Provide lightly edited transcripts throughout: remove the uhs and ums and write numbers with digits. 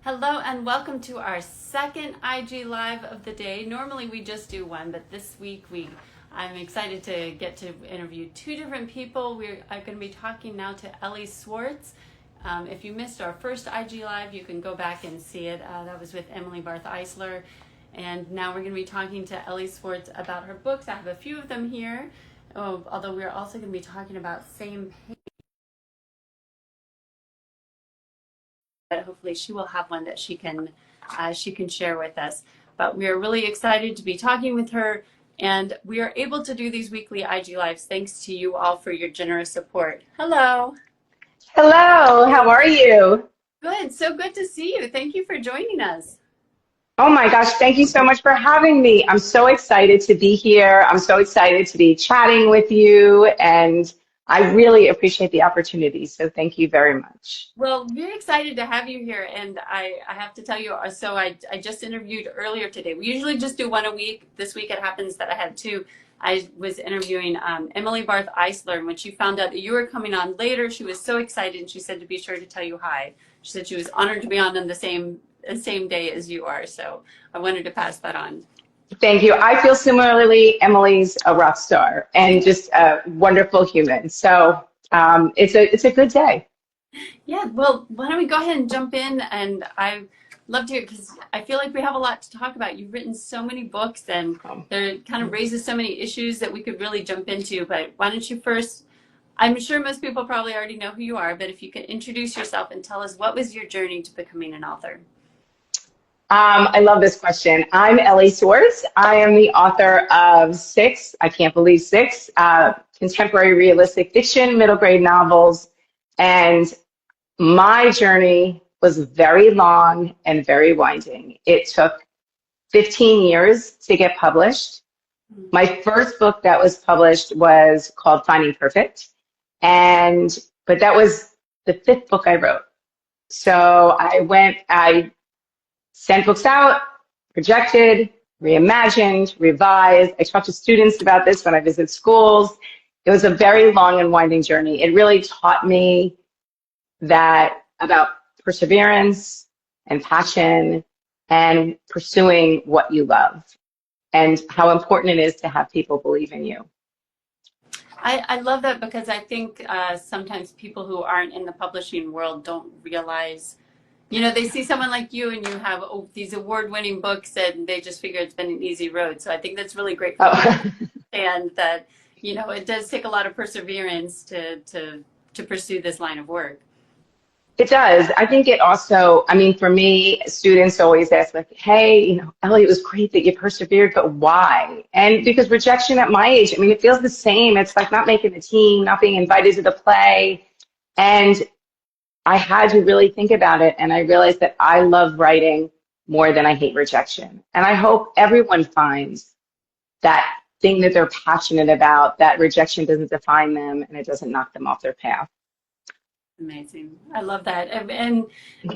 Hello and welcome to our second IG Live of the day. Normally we just do one, but this week I'm excited to get to interview two different people. We are going to be talking now to Elly Swartz. If you missed our first IG Live, you can go back and see it. That was with Emily Barth Eisler. And now we're going to be talking to Elly Swartz about her books. I have a few of them here, although we're also going to be talking about Same Page. But hopefully she will have one that she can share with us. But we are really excited to be talking with her, and we are able to do these weekly IG Lives thanks to you all for your generous support. Hello. Hello, how are you? Good. So good to see you. Thank you for joining us. Oh my gosh, thank you so much for having me. I'm so excited to be here. I'm so excited to be chatting with you, and I really appreciate the opportunity. So thank you very much. Well, we're excited to have you here, and I have to tell you, so I just interviewed earlier today. We usually just do one a week. This week it happens that I had two. I was interviewing Emily Barth Eisler, and when she found out that you were coming on later, she was so excited, and she said to be sure to tell you hi. She said she was honored to be on the same day as you are, so I wanted to pass that on. Thank you. I feel similarly. Emily's a rock star and just a wonderful human. So it's a good day. Yeah, well, why don't we go ahead and jump in? And I love to hear, because I feel like we have a lot to talk about. You've written so many books, and there kind of raises so many issues that we could really jump into. But why don't you first, I'm sure most people probably already know who you are, but if you could introduce yourself and tell us what was your journey to becoming an author? I love this question. I'm Elly Swartz. I am the author of I can't believe six, contemporary realistic fiction, middle grade novels. And my journey was very long and very winding. It took 15 years to get published. My first book that was published was called Finding Perfect. But that was the fifth book I wrote. So I sent books out, rejected, reimagined, revised. I talk to students about this when I visit schools. It was a very long and winding journey. It really taught me about perseverance and passion and pursuing what you love and how important it is to have people believe in you. I love that, because I think sometimes people who aren't in the publishing world don't realize, they see someone like you and you have these award-winning books, and they just figure it's been an easy road. So I think that's really great for you, and that, it does take a lot of perseverance to pursue this line of work. It does. I think it also, for me, students always ask, like, hey, Elly, it was great that you persevered, but why? And because rejection at my age, it feels the same. It's like not making the team, not being invited to the play. And I had to really think about it, and I realized that I love writing more than I hate rejection. And I hope everyone finds that thing that they're passionate about, that rejection doesn't define them and it doesn't knock them off their path. Amazing. I love that. And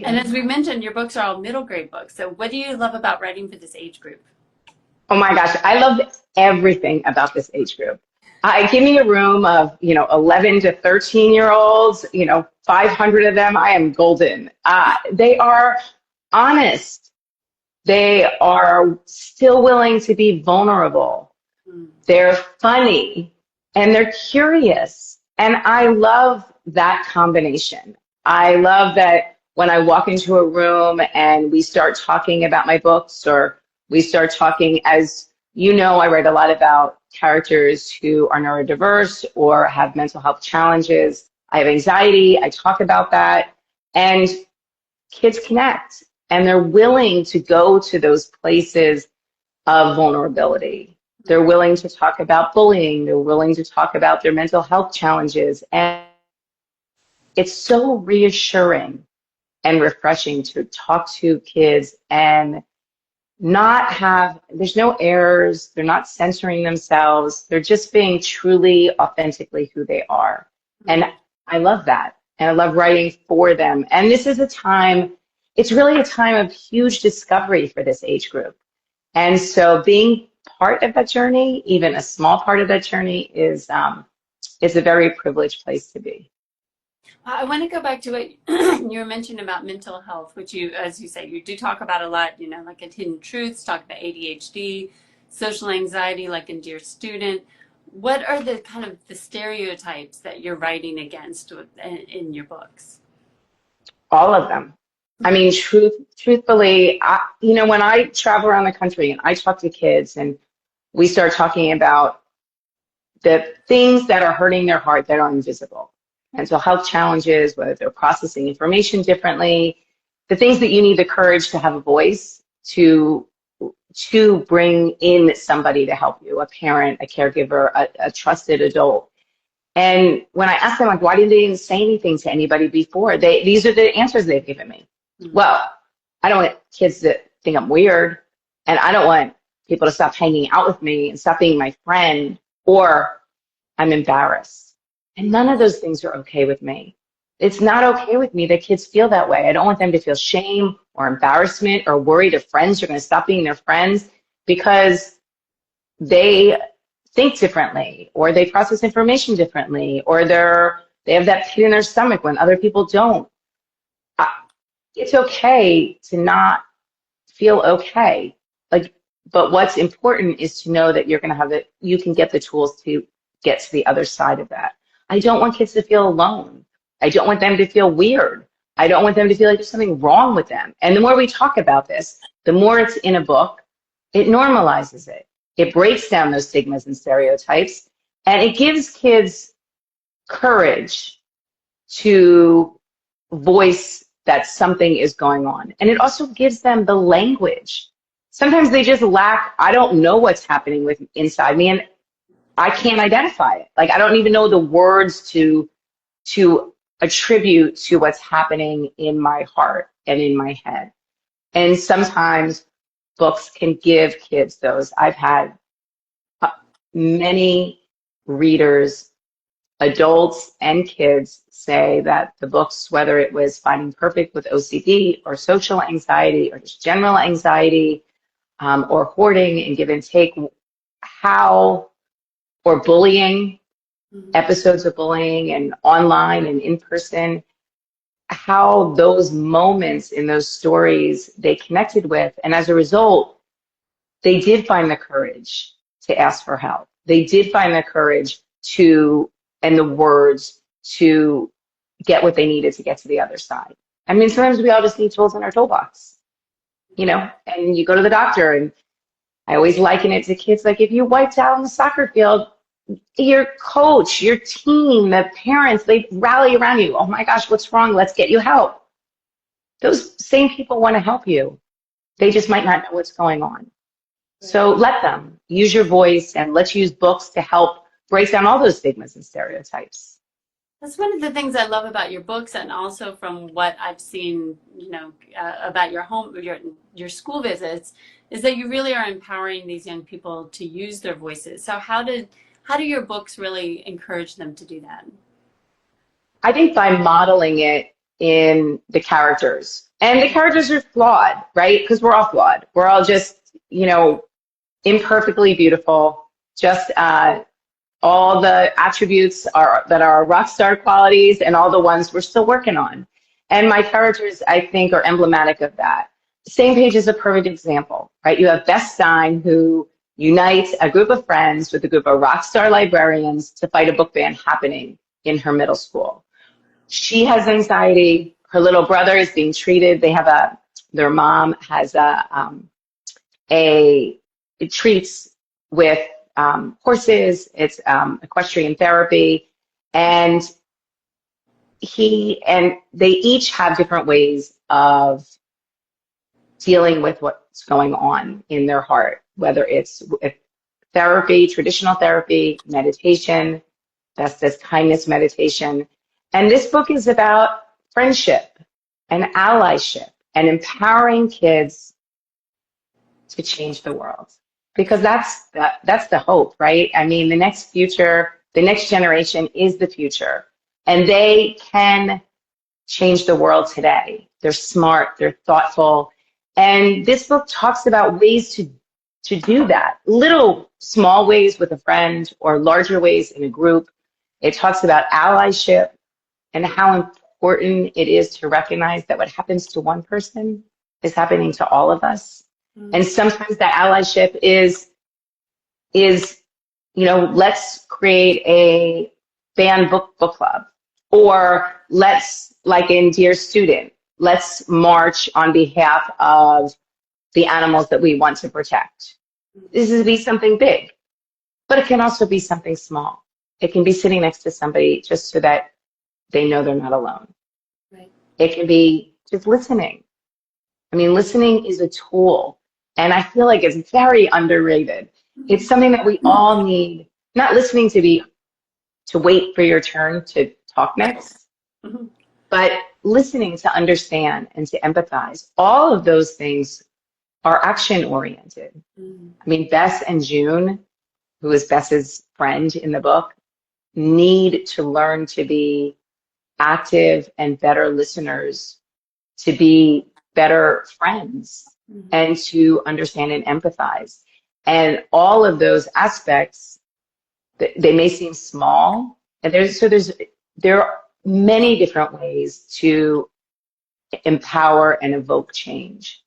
as we mentioned, your books are all middle grade books. So what do you love about writing for this age group? Oh my gosh, I love everything about this age group. Give me a room of, 11 to 13-year-olds, 500 of them, I am golden. They are honest. They are still willing to be vulnerable. They're funny and they're curious. And I love that combination. I love that when I walk into a room and we start talking about my books, or we start talking, as I write a lot about characters who are neurodiverse or have mental health challenges. I have anxiety. I talk about that. And kids connect, and they're willing to go to those places of vulnerability. They're willing to talk about bullying. They're willing to talk about their mental health challenges. And it's so reassuring and refreshing to talk to kids and there's no errors, they're not censoring themselves, they're just being truly, authentically who they are. And I love that. And I love writing for them. And this is it's really a time of huge discovery for this age group. And so being part of that journey, even a small part of that journey, is a very privileged place to be. I want to go back to what you were mentioning about mental health, which you, as you say, you do talk about a lot, like in Hidden Truths, talk about ADHD, social anxiety, like in Dear Student. What are the kind of the stereotypes that you're writing against in your books? All of them. I mean, truthfully, when I travel around the country and I talk to kids and we start talking about the things that are hurting their heart that are invisible, mental health challenges, whether they're processing information differently, the things that you need the courage to have a voice to bring in somebody to help you, a parent, a caregiver, a trusted adult. And when I ask them, like, why didn't they say anything to anybody before? These are the answers they've given me. Mm-hmm. Well, I don't want kids to think I'm weird, and I don't want people to stop hanging out with me and stop being my friend, or I'm embarrassed. And none of those things are okay with me. It's not okay with me that kids feel that way. I don't want them to feel shame or embarrassment or worry their friends are going to stop being their friends because they think differently or they process information differently or they have that pit in their stomach when other people don't. It's okay to not feel okay. But what's important is to know that you're going to have it. You can get the tools to get to the other side of that. I don't want kids to feel alone. I don't want them to feel weird. I don't want them to feel like there's something wrong with them. And the more we talk about this, the more it's in a book, it normalizes it. It breaks down those stigmas and stereotypes, and it gives kids courage to voice that something is going on. And it also gives them the language. Sometimes they just lack, I don't know what's happening inside me, and I can't identify it. Like, I don't even know the words to attribute to what's happening in my heart and in my head. And sometimes books can give kids those. I've had many readers, adults and kids, say that the books, whether it was Finding Perfect with OCD or social anxiety or just general anxiety, or hoarding and give and take, or bullying, episodes of bullying and online and in person, how those moments in those stories they connected with. And as a result, they did find the courage to ask for help. They did find the courage and the words to get what they needed to get to the other side. I mean, sometimes we all just need tools in our toolbox, and you go to the doctor, and I always liken it to kids. Like, if you wiped out on the soccer field, your coach, your team, the parents, they rally around you. Oh my gosh, what's wrong? Let's get you help. Those same people want to help you. They just might not know what's going on. So let them use your voice, and let's use books to help break down all those stigmas and stereotypes. That's one of the things I love about your books, and also from what I've seen, about your school visits, is that you really are empowering these young people to use their voices. So how do your books really encourage them to do that? I think by modeling it in the characters. And the characters are flawed, right? Because we're all flawed. We're all just, imperfectly beautiful. Just all the attributes that are rock star qualities and all the ones we're still working on. And my characters, I think, are emblematic of that. Same Page is a perfect example, right? You have Beth Stein, who unites a group of friends with a group of rock star librarians to fight a book ban happening in her middle school. She has anxiety. Her little brother is being treated. Their mom has it treats with horses. It's equestrian therapy, and they each have different ways of dealing with what's going on in their heart, whether it's with therapy, traditional therapy, meditation, best as kindness meditation. And this book is about friendship and allyship and empowering kids to change the world. Because that's the hope, right? I mean, the next generation is the future, and they can change the world today. They're smart, they're thoughtful, and this book talks about ways to do that. Little small ways with a friend or larger ways in a group. It talks about allyship. and how important it is to recognize that what happens to one person is happening to all of us. And sometimes that allyship is, let's create a banned book club, or let's, like in Dear Student, let's march on behalf of the animals that we want to protect. This is be something big, but it can also be something small. It can be sitting next to somebody just so that they know they're not alone. Right. It can be just listening. I mean, listening is a tool, and I feel like it's very underrated. It's something that we all need, not listening to wait for your turn to talk next, but listening to understand and to empathize. All of those things are action oriented. I mean, Bess and June, who is Bess's friend in the book, need to learn to be active and better listeners, to be better friends, and to understand and empathize. And all of those aspects, they may seem small, and there are many different ways to empower and evoke change.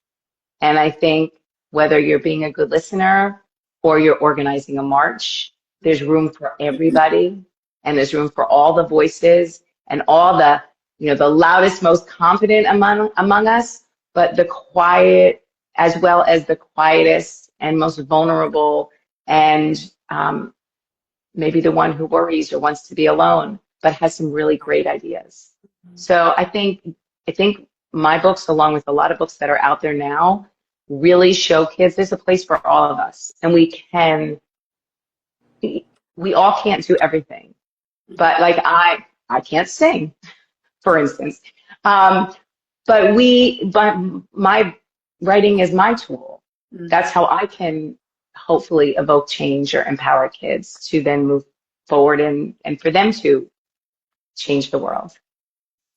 And I think whether you're being a good listener or you're organizing a march, there's room for everybody, and there's room for all the voices and all the, the loudest, most confident among us, but the quiet, as well as the quietest and most vulnerable, and maybe the one who worries or wants to be alone, but has some really great ideas. So I think my books, along with a lot of books that are out there now, really show kids there's a place for all of us, and we all can't do everything. But like I can't sing, for instance. But my writing is my tool. That's how I can hopefully evoke change or empower kids to then move forward and for them to change the world.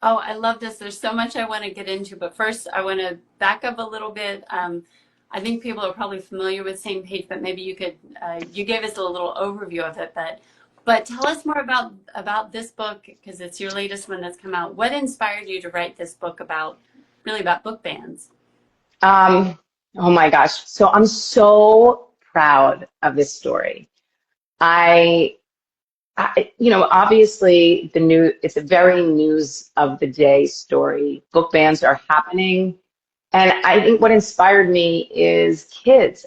Oh, I love this. There's so much I want to get into, but first I want to back up a little bit. I think people are probably familiar with Same Page, but maybe you could, you gave us a little overview of it, but tell us more about this book, because it's your latest one that's come out. What inspired you to write this book about book bans? Oh my gosh. So I'm so proud of this story. Obviously it's a very news of the day story. Book bans are happening. And I think what inspired me is kids.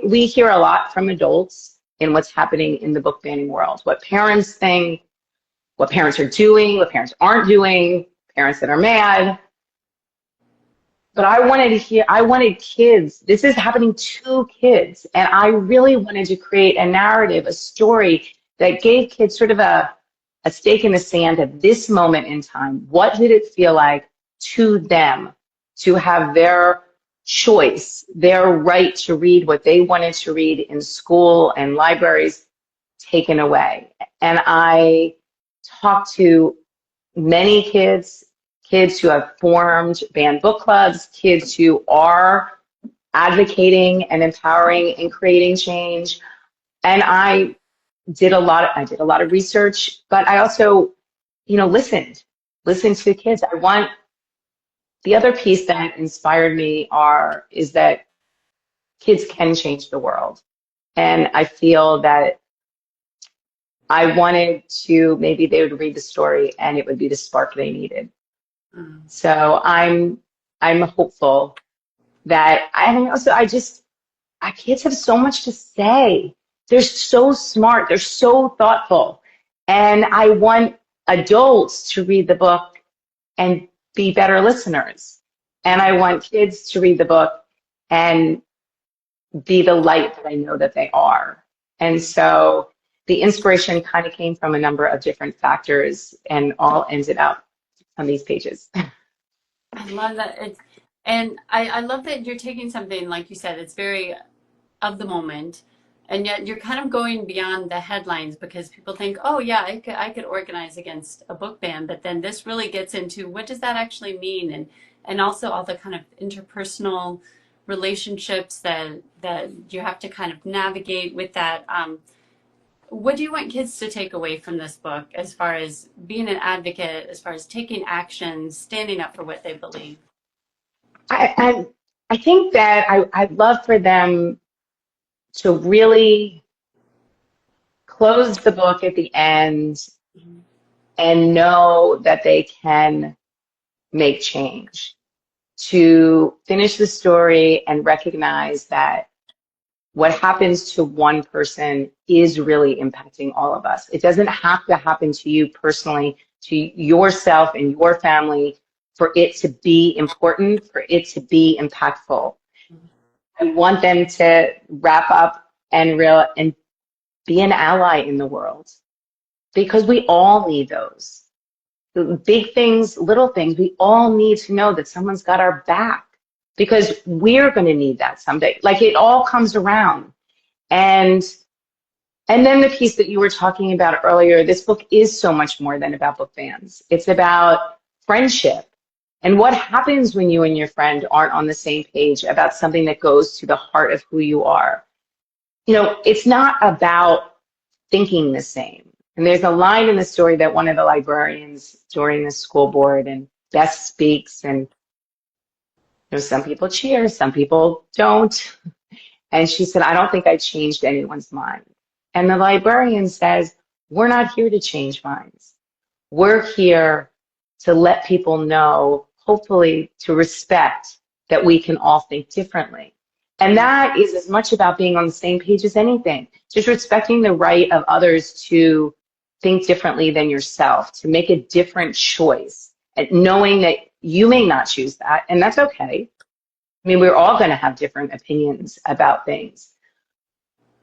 We hear a lot from adults in what's happening in the book banning world, what parents think, what parents are doing, what parents aren't doing, parents that are mad. But I wanted kids. This is happening to kids. And I really wanted to create a narrative, a story that gave kids sort of a stake in the sand at this moment in time. What did it feel like to them to have their choice, their right to read what they wanted to read in school and libraries taken away? And I talked to many kids who have formed banned book clubs, kids who are advocating and empowering and creating change. And I did a lot of research, but I also, listened to the kids. The other piece that inspired me is that kids can change the world. And I feel that I wanted to, maybe they would read the story and it would be the spark they needed. So I'm hopeful that, our kids have so much to say. They're so smart. They're so thoughtful. And I want adults to read the book and be better listeners. And I want kids to read the book and be the light that I know that they are. And so the inspiration kind of came from a number of different factors and all ended up on these pages. I love that. And I love that you're taking something, like you said, it's very of the moment, and yet you're kind of going beyond the headlines, because people think, oh yeah, I could organize against a book ban, but then this really gets into what does that actually mean, and also all the kind of interpersonal relationships that you have to kind of navigate with that. What do you want kids to take away from this book as far as being an advocate, as far as taking action, standing up for what they believe? I think that I'd love for them to really close the book at the end and know that they can make change, to finish the story and recognize that what happens to one person is really impacting all of us. It doesn't have to happen to you personally, to yourself and your family for it to be important, for it to be impactful. I want them to wrap up and be an ally in the world, because we all need those. The big things, little things, we all need to know that someone's got our back, because we're going to need that someday. Like, it all comes around. And then the piece that you were talking about earlier, this book is so much more than about book fans. It's about friendship and what happens when you and your friend aren't on the same page about something that goes to the heart of who you are. You know, it's not about thinking the same. And there's a line in the story that one of the librarians during the school board, and Beth speaks, and some people cheer, some people don't. And she said, I don't think I changed anyone's mind. And the librarian says, we're not here to change minds. We're here to let people know, hopefully to respect, that we can all think differently. And that is as much about being on the same page as anything, just respecting the right of others to think differently than yourself, to make a different choice, and knowing that you may not choose that, and that's okay. I mean, we're all going to have different opinions about things,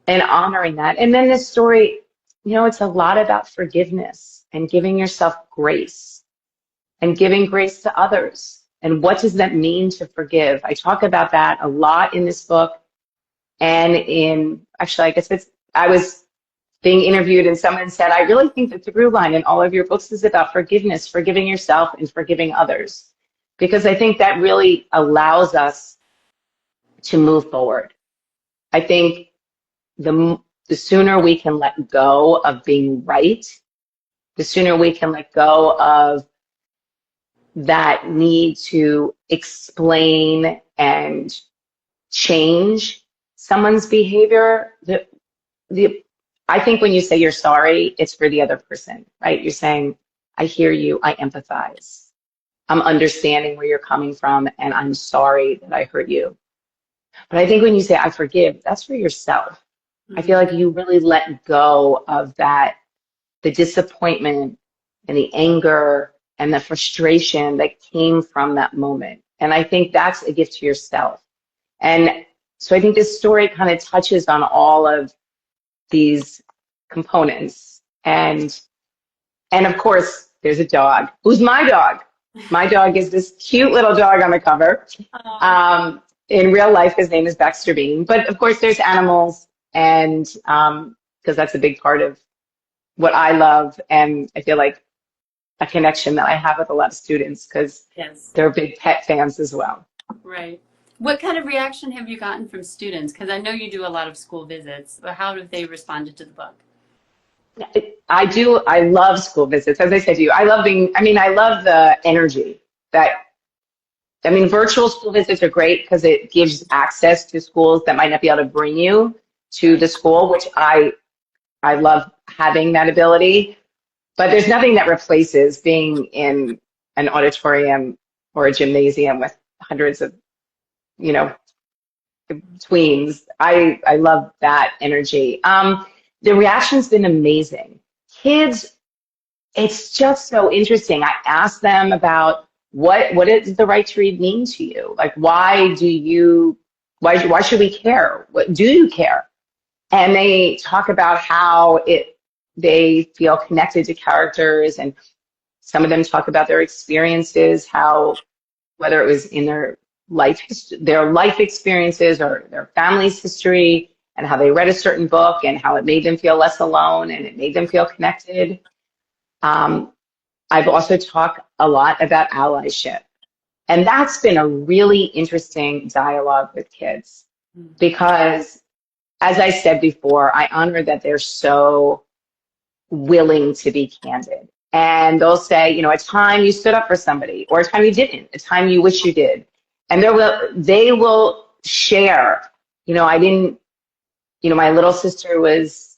and honoring that. And then this story, it's a lot about forgiveness and giving yourself grace and giving grace to others. And what does that mean to forgive? I talk about that a lot in this book. And actually, I guess I was being interviewed and someone said, I really think the through line in all of your books is about forgiveness, forgiving yourself and forgiving others. Because I think that really allows us to move forward. I think the sooner we can let go of being right, the sooner we can let go of that need to explain and change someone's behavior. I think when you say you're sorry, it's for the other person, right? You're saying, I hear you, I empathize. I'm understanding where you're coming from, and I'm sorry that I hurt you. But I think when you say, I forgive, that's for yourself. I feel like you really let go of that, the disappointment and the anger and the frustration that came from that moment. And I think that's a gift to yourself. And so I think this story kind of touches on all of these components. And of course, there's a dog. Who's my dog? My dog is this cute little dog on the cover. In real life, his name is Baxter Bean. But of course, there's animals, and because that's a big part of what I love, and I feel like a connection that I have with a lot of students, because they're big pet fans as well. Right. What kind of reaction have you gotten from students? Because I know you do a lot of school visits, but how have they responded to the book? I do. I love school visits. As I said to you, I love the energy virtual school visits are great because it gives access to schools that might not be able to bring you to the school, which I love having that ability. But there's nothing that replaces being in an auditorium or a gymnasium with hundreds of, tweens. I love that energy. The reaction's been amazing. Kids, it's just so interesting. I asked them about what does the right to read mean to you? Like, why should we care? What do you care? And they talk about how they feel connected to characters, and some of them talk about their experiences, how whether it was in their life experiences or their family's history, and how they read a certain book and how it made them feel less alone and it made them feel connected. I've also talked a lot about allyship, and that's been a really interesting dialogue with kids, because as I said before, I honor that they're so willing to be candid. And they'll say, you know, a time you stood up for somebody, or a time you didn't, a time you wish you did. And they will share, you know, I didn't, you know, my little sister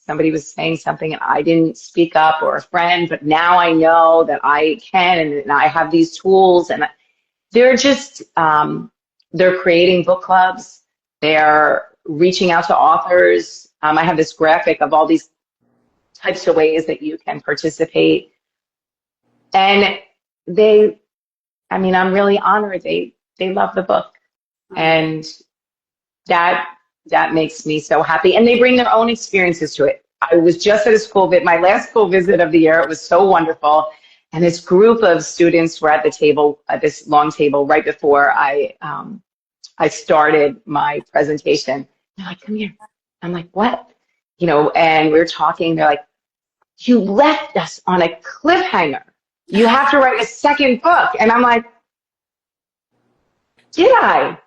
somebody was saying something and I didn't speak up, or a friend, but now I know that I can, and I have these tools. And they're just, they're creating book clubs. They're reaching out to authors. I have this graphic of all these types of ways that you can participate. And I'm really honored. They love the book. And that makes me so happy. And they bring their own experiences to it. I was just at a school visit, my last school visit of the year. It was so wonderful. And this group of students were at the table, at this long table, right before I started my presentation. They're like, come here. I'm like, what? You know, and we're talking. They're like, you left us on a cliffhanger. You have to write a second book. And I'm like, did I?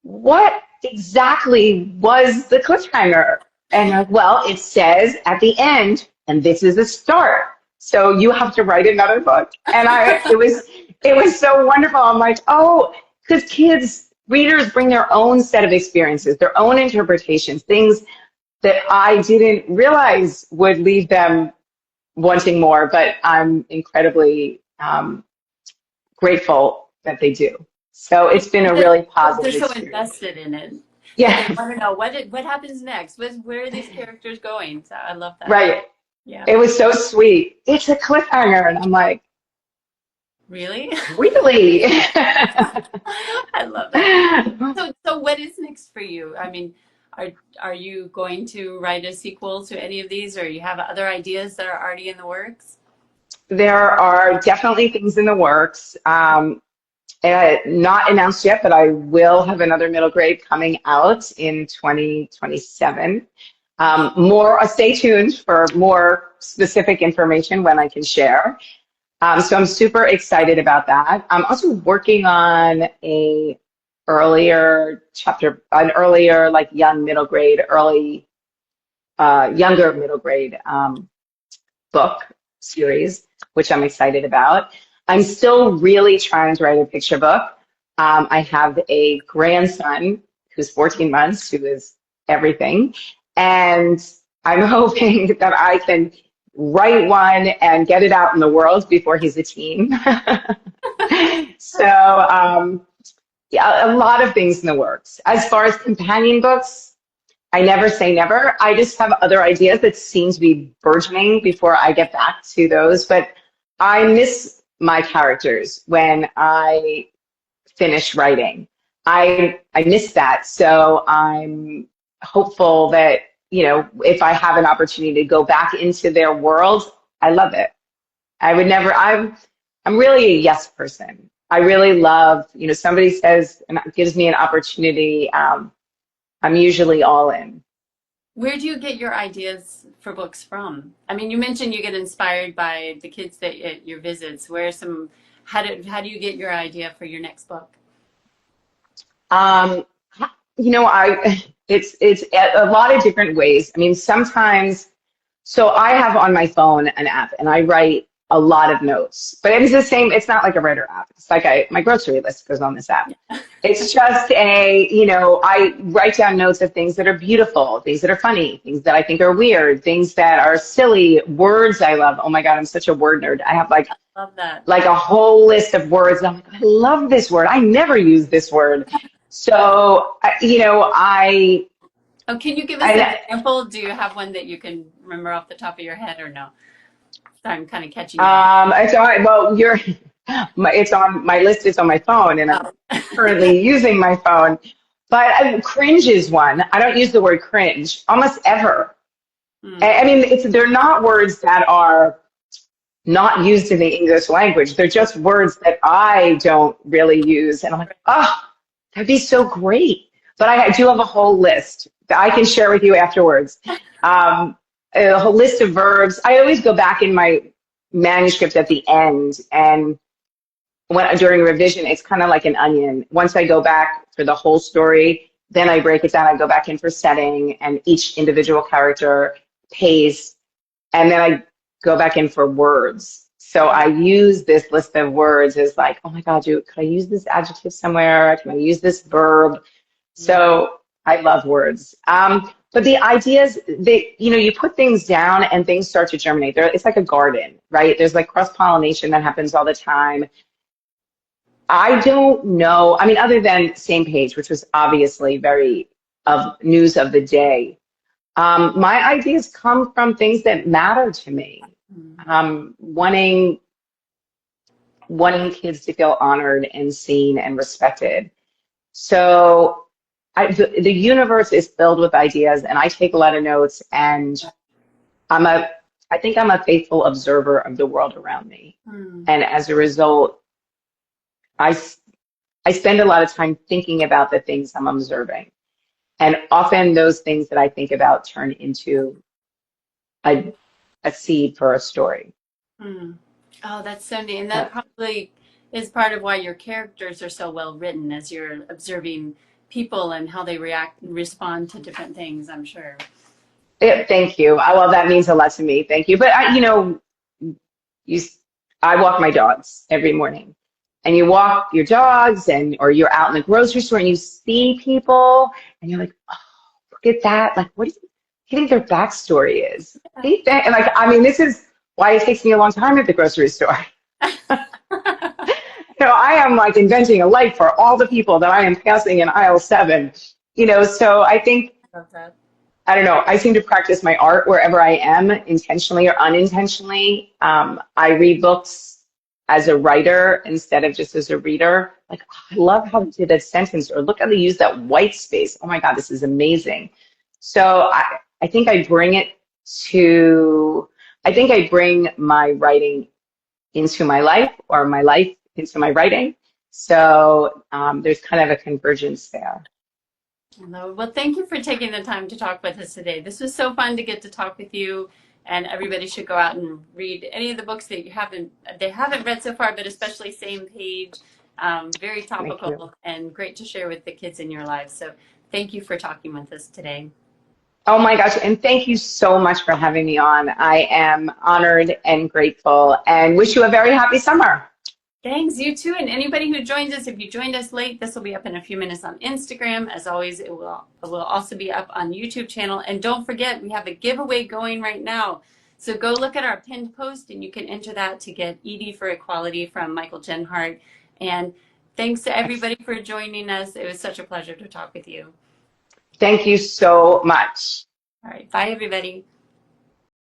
What exactly was the cliffhanger? And like, well, it says at the end, and this is the start. So you have to write another book. And it was so wonderful. I'm like, oh, because readers bring their own set of experiences, their own interpretations, things that I didn't realize would leave them wanting more, but I'm incredibly grateful that they do. So it's been a really positive They're so experience. invested in it. Yeah. They want to know what happens next. Where are these characters going? So I love that. Right. Yeah. It was so sweet. It's a cliffhanger. And I'm like, really? Really? I love that. So what is next for you? I mean, are you going to write a sequel to any of these, or you have other ideas that are already in the works? There are definitely things in the works. Not announced yet, but I will have another middle grade coming out in 2027. Stay tuned for more specific information when I can share. So I'm super excited about that. I'm also working on an earlier like younger middle grade book series, which I'm excited about. I'm still really trying to write a picture book. I have a grandson who's 14 months, who is everything. And I'm hoping that I can write one and get it out in the world before he's a teen. So, yeah, a lot of things in the works. As far as companion books, I never say never. I just have other ideas that seem to be burgeoning before I get back to those. But I miss my characters when I finish writing. I miss that. So I'm hopeful that, you know, if I have an opportunity to go back into their world, I love it. I'm really a yes person. I really love, you know, somebody says and gives me an opportunity, I'm usually all in. Where do you get your ideas for books from? I mean, you mentioned you get inspired by the kids at your visits. How do you get your idea for your next book? You know, it's a lot of different ways. I mean, sometimes, so I have on my phone an app and I write a lot of notes, but it's the same. It's not like a writer app. It's like my grocery list goes on this app. It's just I write down notes of things that are beautiful, things that are funny, things that I think are weird, things that are silly, words I love. Oh my God, I'm such a word nerd. I have I love that. like a whole list of words. And I'm like, I love this word. I never use this word. So, Oh, can you give us an example? Do you have one that you can remember off the top of your head, or no? So I'm kind of catching you. It's on my list. It's on my phone, and I'm currently using my phone. But cringe is one. I don't use the word cringe almost ever. I mean, they're not words that are not used in the English language. They're just words that I don't really use, and I'm like, oh, that'd be so great. But I do have a whole list that I can share with you afterwards. A whole list of verbs. I always go back in my manuscript at the end, and during revision, it's kind of like an onion. Once I go back for the whole story, Then I break it down. I go back in for setting, and each individual character pays, and then I go back in for words. So I use this list of words as like, oh my God, could I use this adjective somewhere? Can I use this verb? Yeah. So I love words. But the ideas, you put things down and things start to germinate. It's like a garden, right? There's like cross-pollination that happens all the time. I don't know. I mean, other than Same Page, which was obviously very of news of the day, my ideas come from things that matter to me. Wanting kids to feel honored and seen and respected. So the universe is filled with ideas, and I take a lot of notes, and I think I'm a faithful observer of the world around me. And as a result, I spend a lot of time thinking about the things I'm observing. And often those things that I think about turn into a seed for a story. Oh, that's so neat. And that probably is part of why your characters are so well written, as you're observing people and how they react and respond to different things, I'm sure. Thank you. Well, that means a lot to me. Thank you. But I walk my dogs every morning, and you walk your dogs, or you're out in the grocery store and you see people, and you're like, oh, look at that. Like, what do you think their backstory is? And like, I mean, this is why it takes me a long time at the grocery store. I am like inventing a life for all the people that I am passing in aisle 7. So I think, I don't know, I seem to practice my art wherever I am, intentionally or unintentionally. I read books as a writer instead of just as a reader. Like, oh, I love how they did that sentence, or look how they use that white space. Oh my God, this is amazing. So I think I bring my writing into my life, or my life into my writing. So there's kind of a convergence there. Well, thank you for taking the time to talk with us today. This was so fun to get to talk with you, and everybody should go out and read any of the books that they haven't read so far, but especially Same Page. Very topical and great to share with the kids in your lives. So thank you for talking with us today. Oh my gosh, and thank you so much for having me on. I am honored and grateful, and wish you a very happy summer. Thanks, you too. And anybody who joined us, if you joined us late, this will be up in a few minutes on Instagram. As always, it will also be up on YouTube channel. And don't forget, we have a giveaway going right now. So go look at our pinned post, and you can enter that to get Edie for Equality from Michael Genhart. And thanks to everybody for joining us. It was such a pleasure to talk with you. Thank you so much. All right. Bye, everybody.